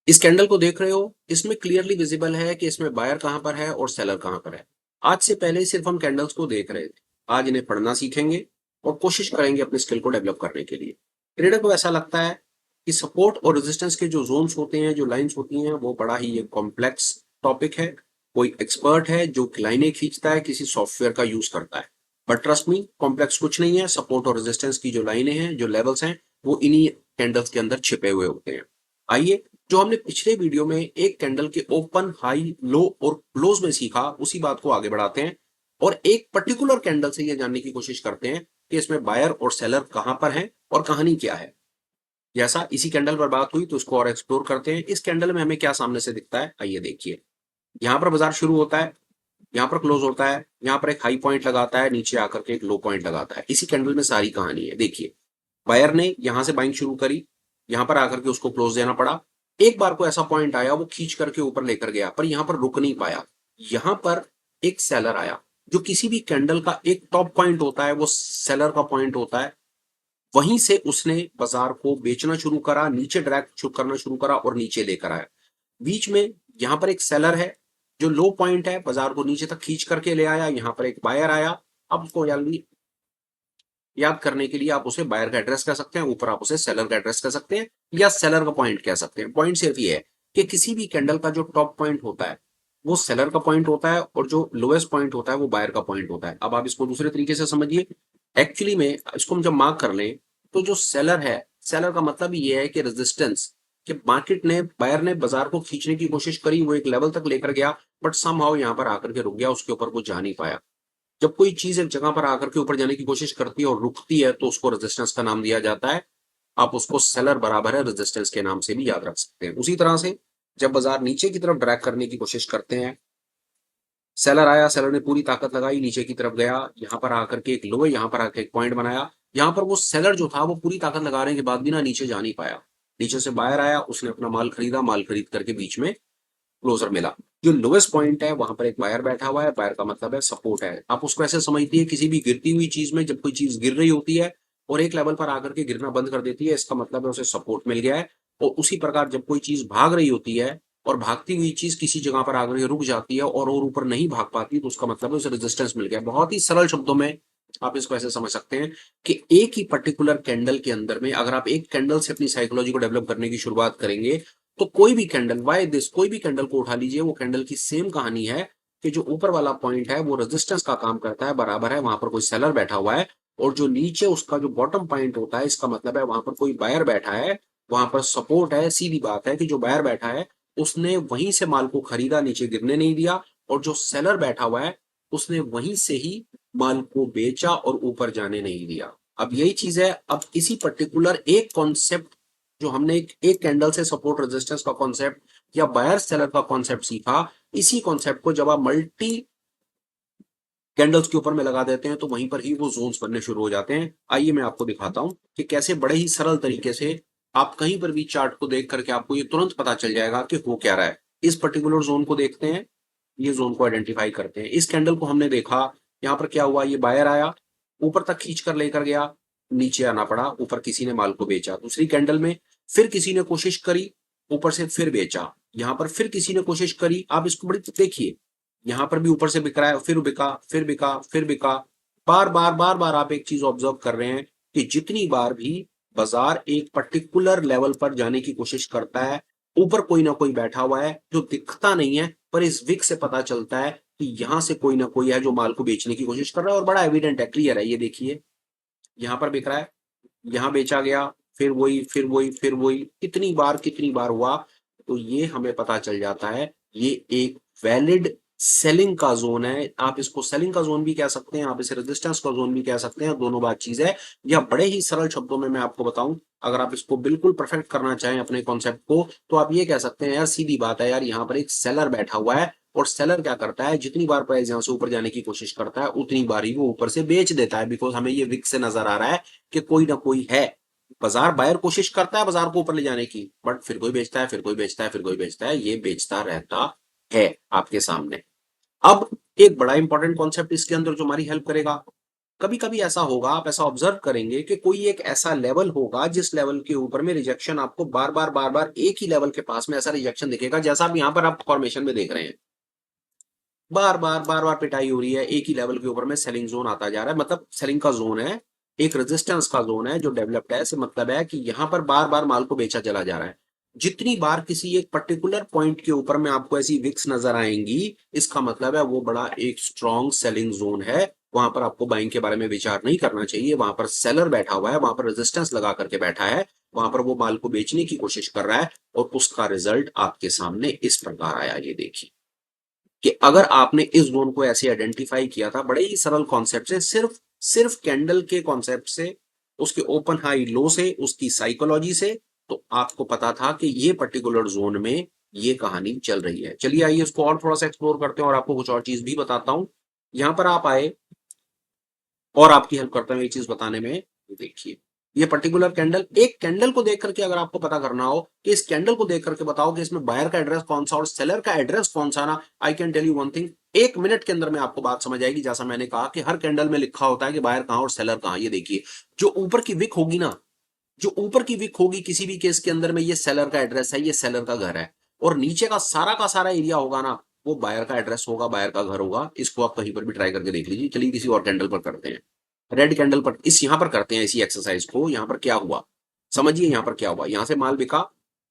इस कैंडल को देख रहे हो, इसमें क्लियरली विजिबल है कि इसमें बायर कहां पर है और सेलर कहां पर है। आज से पहले सिर्फ हम कैंडल्स को देख रहे थे, आज इन्हें पढ़ना सीखेंगे और कोशिश करेंगे अपने स्किल को डेवलप करने के लिए। ट्रेडर को ऐसा लगता है कि सपोर्ट और रेजिस्टेंस के जो जोन्स होते हैं, जो लाइंस होती हैं, वो बड़ा ही एक कॉम्प्लेक्स टॉपिक है। कोई एक्सपर्ट है जो लाइनें खींचता है, किसी सॉफ्टवेयर का यूज करता है। बट ट्रस्ट मी, कॉम्प्लेक्स कुछ नहीं है। सपोर्ट और रेजिस्टेंस की जो लाइनें हैं, जो लेवल्स हैं, वो इन्हीं कैंडल्स के अंदर छिपे हुए होते हैं। आइए, जो हमने पिछले वीडियो में एक कैंडल के ओपन, हाई, लो और क्लोज में सीखा, उसी बात को आगे बढ़ाते हैं और एक पर्टिकुलर कैंडल से ये जानने की कोशिश करते हैं कि इसमें बायर और सेलर कहां पर हैं और कहानी क्या है। जैसा इसी कैंडल पर बात हुई तो इसको और एक्सप्लोर करते हैं। इस कैंडल में हमें क्या सामने से दिखता है, आइए देखिए। यहाँ पर बाजार शुरू होता है, यहाँ पर क्लोज होता है, यहाँ पर एक हाई पॉइंट लगाता है, नीचे आकर के एक लो पॉइंट लगाता है। इसी कैंडल में सारी कहानी है। देखिए, बायर ने यहां से बाइंग शुरू करी, यहां पर आकर के उसको क्लोज देना पड़ा। एक बार को ऐसा पॉइंट आया, वो खींच करके ऊपर लेकर गया, पर यहां पर रुक नहीं पाया। यहां पर एक सेलर आया। जो किसी भी कैंडल का एक टॉप पॉइंट होता है, वो सेलर का पॉइंट होता है। वहीं से उसने बाजार को बेचना शुरू करा, नीचे ड्रैग करना शुरू करा और नीचे लेकर आया। बीच में यहां पर एक सेलर है, जो लो पॉइंट है, बाजार को नीचे तक खींच करके ले आया। यहां पर एक बायर आया। अब उसको जल्दी याद करने के लिए आप उसे बायर का एड्रेस कह सकते हैं, ऊपर आप उसे सेलर का एड्रेस कह सकते हैं या सेलर का पॉइंट कह सकते हैं। पॉइंट सिर्फ ये है कि किसी भी कैंडल का जो टॉप पॉइंट होता है, वो सेलर का पॉइंट होता है और जो लोएस्ट पॉइंट होता है, वो बायर का पॉइंट होता है। अब आप इसको दूसरे तरीके से समझिए। एक्चुअली में इसको हम जब मार्क कर लें, तो जो सेलर है, सेलर का मतलब ये है कि रेजिस्टेंस, कि मार्केट ने, बायर ने बाजार को खींचने की कोशिश करी, वो एक लेवल तक लेकर गया, बट समहाउ यहां पर आकर के रुक गया, उसके ऊपर वो जा नहीं पाया। जब कोई चीज एक जगह पर आकर के ऊपर जाने की कोशिश करती है और रुकती है, तो उसको रेजिस्टेंस का नाम दिया जाता है। आप उसको सेलर बराबर है रेजिस्टेंस के नाम से भी याद रख सकते हैं। उसी तरह से जब बाजार नीचे की तरफ ड्रैग करने की कोशिश करते हैं, सेलर आया, सेलर ने पूरी ताकत लगाई, नीचे की तरफ गया, यहां पर आकर के एक लो है, यहां पर आकर एक पॉइंट बनाया। यहां पर वो सेलर जो था, वो पूरी ताकत लगाने के बाद भी ना नीचे जा नहीं पाया। नीचे से बायर आया, उसने अपना माल खरीदा, माल खरीद करके बीच में क्लोजर मिला। जो लोएस्ट पॉइंट है, वहां पर एक बायर बैठा हुआ है। बायर का मतलब है सपोर्ट है। आप उसको ऐसे समझती है, किसी भी गिरती हुई चीज में जब कोई चीज गिर रही होती है और एक लेवल पर आकर के गिरना बंद कर देती है, इसका मतलब है उसे सपोर्ट मिल गया है। और उसी प्रकार जब कोई चीज भाग रही होती है और भागती हुई चीज किसी जगह पर आकर के रुक जाती है और ऊपर नहीं भाग पाती, तो उसका मतलब है उसे रेजिस्टेंस मिल गया। बहुत ही सरल शब्दों में आप इसको ऐसे समझ सकते हैं कि एक ही पर्टिकुलर कैंडल के अंदर में अगर आप एक कैंडल से अपनी साइकोलॉजी को डेवलप करने की शुरुआत करेंगे, तो कोई भी कैंडल, वाई दिस, कोई भी कैंडल को उठा लीजिए, वो कैंडल की सेम कहानी है कि जो ऊपर वाला पॉइंट है वो रेजिस्टेंस का काम करता है, बराबर है, वहां पर कोई सेलर बैठा हुआ है। और जो नीचे उसका जो बॉटम पॉइंट होता है, इसका मतलब है वहां पर कोई बायर बैठा है, वहां पर सपोर्ट है। सीधी बात है कि जो बायर बैठा है, उसने वहीं से माल को खरीदा, नीचे गिरने नहीं दिया। और जो सेलर बैठा हुआ है, उसने वहीं से ही माल को बेचा और ऊपर जाने नहीं दिया। अब यही चीज है। अब इसी पर्टिकुलर एक कॉन्सेप्ट, जो हमने एक कैंडल से सपोर्ट रेजिस्टेंस का कॉन्सेप्ट या बायर सेलर का कॉन्सेप्ट सीखा, इसी कॉन्सेप्ट को जब आप मल्टी कैंडल्स के ऊपर में लगा देते हैं, तो वहीं पर ही वो जोन्स बनने शुरू हो जाते हैं। आइए मैं आपको दिखाता हूं कि कैसे बड़े ही सरल तरीके से आप कहीं पर भी चार्ट को देख करके आपको ये तुरंत पता चल जाएगा कि हो क्या रहा है। इस पर्टिकुलर जोन को देखते हैं, ये जोन को आइडेंटिफाई करते हैं। इस कैंडल को हमने देखा, यहाँ पर क्या हुआ, ये बायर आया, ऊपर तक खींच कर लेकर गया, नीचे आना पड़ा, ऊपर किसी ने माल को बेचा। दूसरी कैंडल में फिर किसी ने कोशिश करी, ऊपर से फिर बेचा। यहां पर फिर किसी ने कोशिश करी, आप इसको बड़ी देखिए, यहां पर भी ऊपर से बिक रहा है, फिर बिका, फिर बिका, फिर बिका। बार बार बार बार आप एक चीज ऑब्जर्व कर रहे हैं कि जितनी बार भी बाजार एक पर्टिकुलर लेवल पर जाने की कोशिश करता है, ऊपर कोई ना कोई बैठा हुआ है जो दिखता नहीं है, पर इस विक से पता चलता है कि यहां से कोई ना कोई है जो माल को बेचने की कोशिश कर रहा है। और बड़ा एविडेंट है, क्लियर है। ये देखिए, यहां पर बिक रहा है, यहां बेचा गया, फिर वही, फिर वही, फिर वही, कितनी बार हुआ। तो ये हमें पता चल जाता है, ये एक वैलिड सेलिंग का जोन है। आप इसको सेलिंग का जोन भी कह सकते हैं, आप इसे रेजिस्टेंस का जोन भी कह सकते हैं, दोनों बात चीज है। यह बड़े ही सरल शब्दों में मैं आपको बताऊं, अगर आप इसको बिल्कुल परफेक्ट करना चाहें अपने कॉन्सेप्ट को, तो आप ये कह सकते हैं, यार सीधी बात है यार, यहाँ पर एक सेलर बैठा हुआ है और सेलर क्या करता है, जितनी बार प्राइस यहां से ऊपर जाने की कोशिश करता है, उतनी बार ही वो ऊपर से बेच देता है। बिकॉज हमें ये विक से नजर आ रहा है कि कोई ना कोई है। बाजार बायर कोशिश करता है बाजार को ऊपर ले जाने की, बट फिर कोई बेचता है, फिर कोई बेचता है, फिर कोई बेचता है, ये बेचता रहता है आपके सामने। अब एक बड़ा इंपॉर्टेंट कॉन्सेप्ट इसके अंदर जो हमारी हेल्प करेगा, कभी कभी ऐसा होगा, आप ऐसा ऑब्जर्व करेंगे कि कोई एक ऐसा लेवल होगा जिस लेवल के ऊपर में रिजेक्शन आपको बार बार एक ही लेवल के पास में ऐसा रिजेक्शन दिखेगा, जैसा आप यहां पर आप फॉर्मेशन में देख रहे हैं, बार बार पिटाई हो रही है, एक ही लेवल के ऊपर में सेलिंग जोन आता जा रहा है, मतलब सेलिंग का जोन है, एक रेजिस्टेंस का जोन है जो डेवलप्ड है। इससे मतलब है कि यहां पर बार माल को बेचा चला जा रहा है। जितनी बार किसी एक पर्टिकुलर पॉइंट के ऊपर में आपको ऐसी विक्स नजर आएंगी, इसका मतलब है वो बड़ा एक स्ट्रॉन्ग सेलिंग जोन है। वहां पर आपको बाइंग के बारे में विचार नहीं करना चाहिए, वहां पर सेलर बैठा हुआ है, वहां पर रेजिस्टेंस लगा करके बैठा है, वहां पर वो माल को बेचने की कोशिश कर रहा है, और उसका रिजल्ट आपके सामने इस प्रकार आया। ये देखिए कि अगर आपने इस जोन को ऐसे आइडेंटिफाई किया था, बड़े ही सरल कॉन्सेप्ट से, सिर्फ सिर्फ कैंडल के कॉन्सेप्ट से, उसके ओपन हाई लो से, उसकी साइकोलॉजी से, तो आपको पता था कि ये पर्टिकुलर जोन में ये कहानी चल रही है। चलिए आइए इसको और थोड़ा सा एक्सप्लोर करते हैं और आपको कुछ और चीज भी बताता हूं। यहां पर आप आए और आपकी हेल्प करता हूं ये चीज बताने में। देखिए ये पर्टिकुलर कैंडल, एक कैंडल को देख करके अगर आपको पता करना हो कि इस कैंडल को देख करके बताओ कि इसमें बायर का एड्रेस कौन सा और सेलर का एड्रेस कौन सा ना, I can tell you one thing, 1 minute के अंदर में आपको बात समझ आएगी। जैसा मैंने कहा कि हर कैंडल में लिखा होता है कि बायर कहां और सेलर कहां। ये देखिए जो ऊपर की विक होगी ना, जो ऊपर की विक होगी किसी भी केस के अंदर में, ये सेलर का एड्रेस है, ये सेलर का घर है, और नीचे का सारा एरिया होगा ना, वो बायर का एड्रेस होगा, बायर का घर होगा। इसको आप कहीं पर भी ट्राई करके देख लीजिए। चलिए किसी और कैंडल पर करते हैं, रेड कैंडल पर, इस यहां पर करते हैं इसी एक्सरसाइज को। यहां पर क्या हुआ समझिए, यहां पर क्या हुआ, यहां से माल बिका,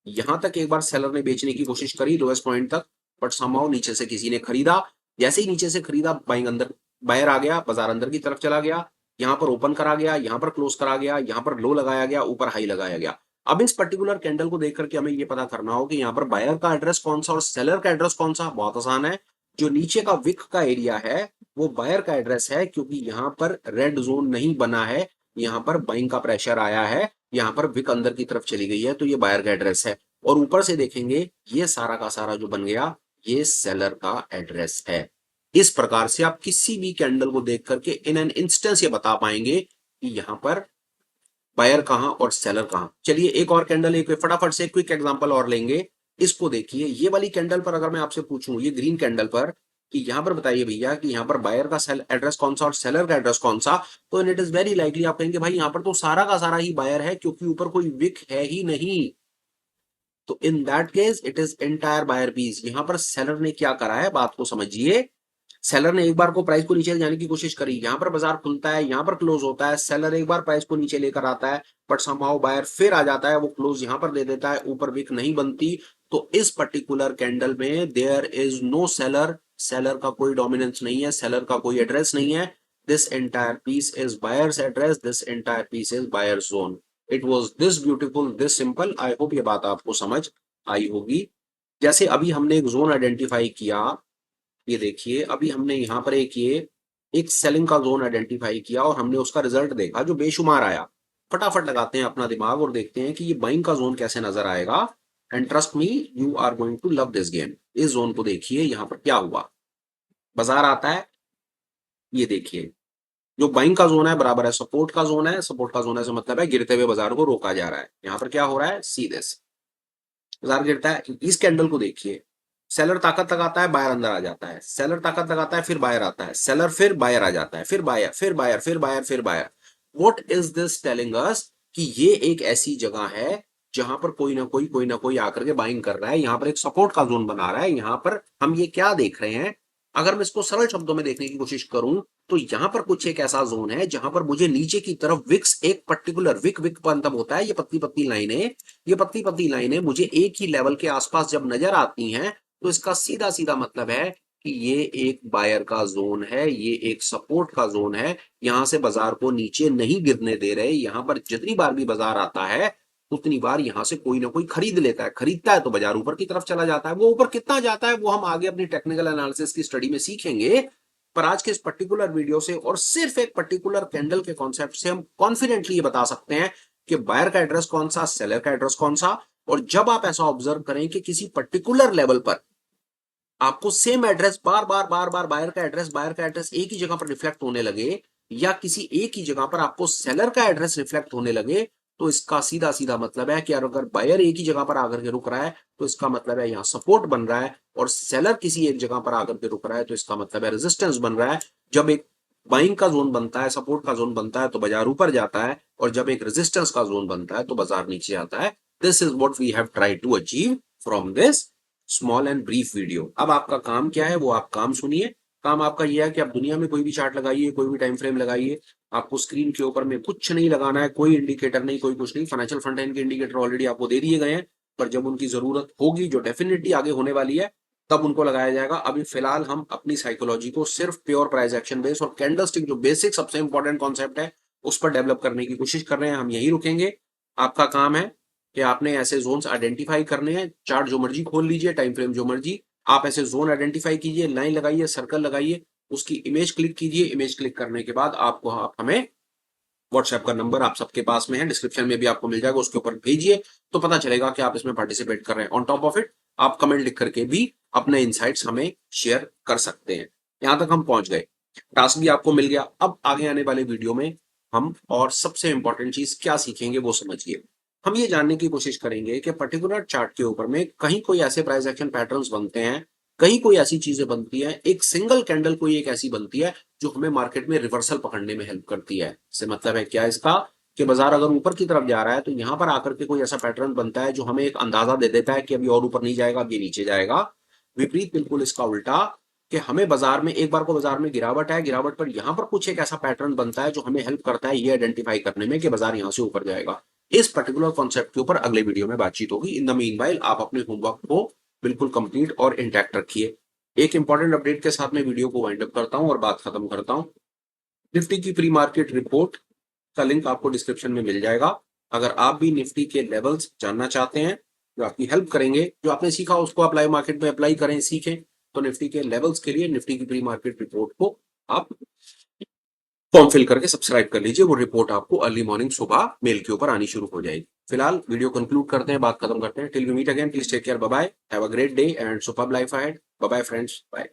यहां तक एक बार सेलर ने बेचने की कोशिश करी लोएस्ट पॉइंट तक, बट समहाउ नीचे से किसी ने खरीदा। जैसे ही नीचे से खरीदा, बाइंग अंदर, बायर आ गया, बाजार अंदर की तरफ चला गया, यहां पर ओपन करा गया, यहां पर क्लोज करा गया, यहां पर लो लगाया गया, ऊपर हाई लगाया गया। अब इस पर्टिकुलर कैंडल को देख करके हमें ये पता करना हो कि यहाँ पर बायर का एड्रेस कौन सा और सेलर का एड्रेस कौन सा। बहुत आसान है, जो नीचे का विक का एरिया है वो बायर का एड्रेस है, क्योंकि यहाँ पर रेड जोन नहीं बना है, यहाँ पर बाइंग का प्रेशर आया है, यहाँ पर विक अंदर की तरफ चली गई है, तो ये बायर का एड्रेस है। और ऊपर से देखेंगे ये सारा का सारा जो बन गया, ये सेलर का एड्रेस है। इस प्रकार से आप किसी भी कैंडल को देख करके इन एन इंस्टेंस ये बता पाएंगे कि यहां पर बायर कहां और सेलर कहां। चलिए एक और कैंडल, एक फटाफट से क्विक एग्जांपल और लेंगे। इसको देखिए, ये वाली कैंडल पर अगर मैं आपसे पूछूं, ये ग्रीन कैंडल पर, कि यहां पर बताइए भैया कि यहां पर बायर का सेल एड्रेस कौन सा और सेलर का एड्रेस कौन सा, तो इट इज वेरी लाइकली आप कहेंगे भाई यहां पर तो सारा का सारा ही बायर है, क्योंकि ऊपर कोई विक है ही नहीं। तो in that case it is entire buyer piece. यहां पर सेलर ने क्या करा है, बात को समझिए। सेलर ने एक बार को प्राइस को नीचे ले जाने की कोशिश करी, यहां पर बाजार खुलता है, यहां पर क्लोज होता है, सेलर एक बार प्राइस को नीचे लेकर आता है, बट समहाउ बायर फिर आ जाता है, वो क्लोज यहां पर दे देता है, ऊपर विक नहीं बनती। तो इस पर्टिकुलर कैंडल में there is no seller, seller का कोई डोमिनेंस नहीं है, सेलर का कोई एड्रेस नहीं है। This entire piece is buyers address, this entire piece is buyers zone. It was this beautiful, this simple. I hope ये बात आपको समझ आई होगी। जैसे अभी हमने एक जोन आइडेंटिफाई किया, ये देखिए अभी हमने यहाँ पर एक सेलिंग का जोन आइडेंटिफाई किया और हमने उसका रिजल्ट देखा जो बेशुमार आया। फटाफट लगाते हैं अपना दिमाग और देखते हैं कि ये बाइंग का जोन कैसे नजर आएगा। And trust me, you are going to love this game. इस जोन को देखिए, यहाँ पर क्या हुआ, बाजार आता है, ये देखिए जो बाइंग का जोन है बराबर है सपोर्ट का जोन है, सपोर्ट का जोन है से मतलब है गिरते हुए बाजार को रोका जा रहा है। यहाँ पर क्या हो रहा है, सी दिस, बाजार गिरता है। इस कैंडल को देखिए, सेलर ताकत लगाता है, बायर अंदर आ जाता है, सेलर ताकत लगाता है, फिर बायर आता है, सेलर फिर बायर आ जाता है, फिर बायर, फिर बायर, फिर बायर, फिर buyer. What is this telling us, कि ये एक ऐसी जगह है जहां पर कोई ना कोई आकर के बाइंग कर रहा है। यहां पर एक सपोर्ट का जोन बना रहा है। यहां पर हम ये क्या देख रहे हैं, अगर मैं इसको सरल शब्दों में देखने की कोशिश करूं, तो यहां पर कुछ एक ऐसा जोन है जहां पर मुझे नीचे की तरफ विक्स, एक पर्टिकुलर विक, विक का मतलब होता है ये पतली पतली लाइनें, ये पतली पतली लाइनें मुझे एक ही लेवल के आसपास जब नजर आती हैं, तो इसका सीधा सीधा मतलब है कि ये एक बायर का जोन है, ये एक सपोर्ट का जोन है। यहां से बाजार को नीचे नहीं गिरने दे रहे। यहां पर जितनी बार भी बाजार आता है उतनी बार यहां से कोई ना कोई खरीद लेता है, खरीदता है तो बाजार ऊपर की तरफ चला जाता है। वो ऊपर कितना जाता है वो हम आगे अपनी टेक्निकल एनालिसिस की स्टडी में सीखेंगे। पर आज के इस पर्टिकुलर वीडियो से और सिर्फ एक पर्टिकुलर कैंडल के कॉन्सेप्ट से हम कॉन्फिडेंटली ये बता सकते हैं कि बायर का एड्रेस कौन सा, सेलर का एड्रेस कौन सा। और जब आप ऐसा ऑब्जर्व करें कि किसी पर्टिकुलर लेवल पर आपको सेम एड्रेस बार बार बायर का एड्रेस एक ही जगह पर रिफ्लेक्ट होने लगे, या किसी एक ही जगह पर आपको सेलर का एड्रेस रिफ्लेक्ट होने लगे, तो इसका सीधा सीधा मतलब है कि अगर बायर एक ही जगह पर आकर के रुक रहा है तो इसका मतलब है यहां सपोर्ट बन रहा है, और सेलर किसी एक जगह पर आकर के रुक रहा है तो इसका मतलब है रेजिस्टेंस बन रहा है। जब एक बाइंग का जोन बनता है, सपोर्ट का जोन बनता है तो बाजार ऊपर जाता है, और जब एक रेजिस्टेंस का जोन बनता है तो बाजार नीचे आता है। This is what we have tried to achieve from this small and brief video. अब आपका काम क्या है, वो आप काम सुनिए। काम आपका यह है कि आप दुनिया में कोई भी चार्ट लगाइए, कोई भी टाइम फ्रेम लगाइए, आपको स्क्रीन के ऊपर में कुछ नहीं लगाना है, कोई इंडिकेटर नहीं, कोई कुछ नहीं। फाइनेंशियल फ्रंट एंड के इंडिकेटर ऑलरेडी आपको दे दिए गए हैं, पर जब उनकी जरूरत होगी, जो डेफिनेटली आगे होने वाली है, तब उनको लगाया जाएगा। अभी फिलहाल हम अपनी साइकोलॉजी को सिर्फ प्योर प्राइस एक्शन बेस और कैंडलस्टिक, जो बेसिक सबसे इंपॉर्टेंट कॉन्सेप्ट है, उस पर डेवलप करने की कोशिश कर रहे हैं। हम यही रुकेंगे। आपका काम है कि आपने ऐसे जोन्स आइडेंटिफाई करने हैं। चार्ट जो मर्जी खोल लीजिए, टाइम फ्रेम जो मर्जी, आप ऐसे जोन आइडेंटिफाई कीजिए, लाइन लगाइए, सर्कल लगाइए, उसकी इमेज क्लिक कीजिए। इमेज क्लिक करने के बाद आपको आप हमें व्हाट्सएप का नंबर आप सबके पास में है, डिस्क्रिप्शन में भी आपको मिल जाएगा, उसके ऊपर भेजिए तो पता चलेगा कि आप इसमें पार्टिसिपेट कर रहे हैं। ऑन टॉप ऑफ इट, आप कमेंट लिख करके भी अपने इनसाइट्स हमें शेयर कर सकते हैं। यहां तक हम पहुंच गए, टास्क भी आपको मिल गया। अब आगे आने वाले वीडियो में हम और सबसे इंपॉर्टेंट चीज क्या सीखेंगे वो समझिए। हम ये जानने की कोशिश करेंगे कि पर्टिकुलर चार्ट के ऊपर में कहीं कोई ऐसे प्राइस एक्शन पैटर्न्स बनते हैं, कहीं कोई ऐसी चीजें बनती है, एक सिंगल कैंडल कोई एक ऐसी बनती है जो हमें मार्केट में रिवर्सल पकड़ने में हेल्प करती है। इससे मतलब है क्या इसका, कि बाजार अगर ऊपर की तरफ जा रहा है तो यहां पर आकर के कोई ऐसा पैटर्न बनता है जो हमें एक अंदाजा दे देता है कि अभी और ऊपर नहीं जाएगा, अब ये नीचे जाएगा। विपरीत बिल्कुल इसका उल्टा, कि हमें बाजार में एक बार को बाजार में गिरावट है, गिरावट पर यहां पर कुछ एक ऐसा पैटर्न बनता है जो हमें हेल्प करता है ये आइडेंटिफाई करने में कि बाजार यहां से ऊपर जाएगा। इस पर्टिकुलर कॉन्सेप्ट के ऊपर अगले वीडियो में बातचीत होगी। इन द मीनवाइल आप अपने होमवर्क को बिल्कुल कंप्लीट और इंटैक्ट रखिए। एक इंपॉर्टेंट अपडेट के साथ मैं वीडियो को वाइंड अप करता हूं और बात खत्म करता हूं। निफ्टी की प्री मार्केट रिपोर्ट का लिंक आपको डिस्क्रिप्शन में मिल जाएगा। अगर आप भी निफ्टी के लेवल्स जानना चाहते हैं जो आपकी हेल्प करेंगे, जो आपने सीखा उसको आप लाइव मार्केट में अप्लाई करें, सीखें, तो निफ्टी के लेवल्स के लिए निफ्टी की प्री मार्केट रिपोर्ट को आप फॉर्म फिल करके सब्सक्राइब कर लीजिए। वो रिपोर्ट आपको अर्ली मॉर्निंग सुबह मेल के ऊपर आनी शुरू हो जाएगी। फिलहाल वीडियो कंक्लूड करते हैं, बात खत्म करते हैं। Till we meet again, please take care, bye bye, have a great day and superb life ahead. Bye bye friends, bye.